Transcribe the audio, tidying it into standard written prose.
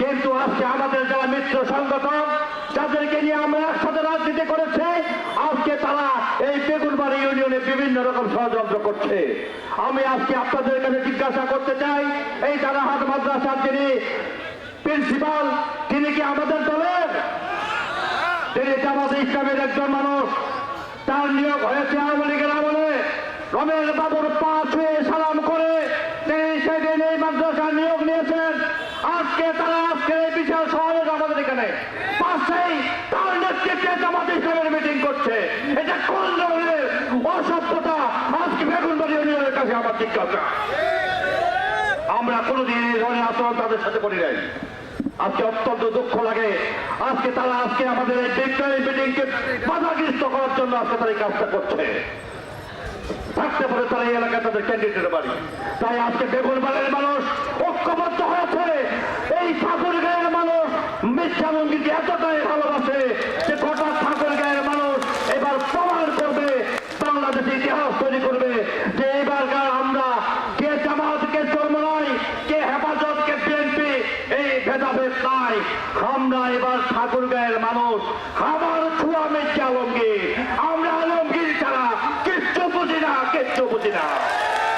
কিন্তু আজকে আমাদের যারা মিত্র সংগঠন যাদেরকে নিয়ে আমরা একসাথে রাজনীতি করেছে, আজকে তারা এই বেগুনবাড়ি ইউনিয়নে বিভিন্ন রকম ষড়যন্ত্র করছে। আমি আজকে আপনাদের কাছে জিজ্ঞাসা করতে চাই, এই দারাহাট মাদ্রাসার যিনি প্রিন্সিপাল, তিনি কি আমাদের দলের? তিনি জামাতে ইসলামের একজন মানুষ। তার নিয়োগ হয়েছে আওয়ামী লীগের আমলে। রমেশ বাবুর পা ছুঁয়ে সালাম করে তিনি সেদিন এই মাদ্রাসার নিয়োগ নিয়েছেন। আজকে তারা আজকে এই বিশাল শহরে আমাদের এখানে পাশেই তার নেতৃত্বে জামাতে ইসলামের মিটিং করছে। এটা কোন ধরনের অসভ্যতা? আজকে বেগুনবাড়ি ইউনিয়নের কাছে আমার জিজ্ঞাসা। আমরা কোনোদিন এই ধরনের আচরণ তাদের সাথে করি নাই। আজকে অত্যন্ত দুঃখ লাগে, আজকে তারা আজকে আমাদের এই বিক্রয় মিটিংকে বাধাগ্রস্ত করার জন্য আজকে তারা এই কাজটা করছে। থাকতে পারে তারা এই এলাকায় তাদের ক্যান্ডিডেটের বাড়ি। তাই আজকে বেগুনবাড়ির মানুষ ঐক্যবদ্ধ হয়েছে। এই ঠাকুরগাঁয়ের মানুষ মিথ্যা মন্দিরকে এতটাই ভালোবাসে যে গোটা ঠাকুরগাঁয়ের মানুষ এবার প্রমাণ করবে, বাংলাদেশে ইতিহাস তৈরি করবে যে এবারকার আমরা কে জামাত, কে চরমনাই, কে হেফাজত, কে বিএনপি, এই ভেদাভেদ নাই। আমরা এবার ঠাকুরগাঁয়ের মানুষ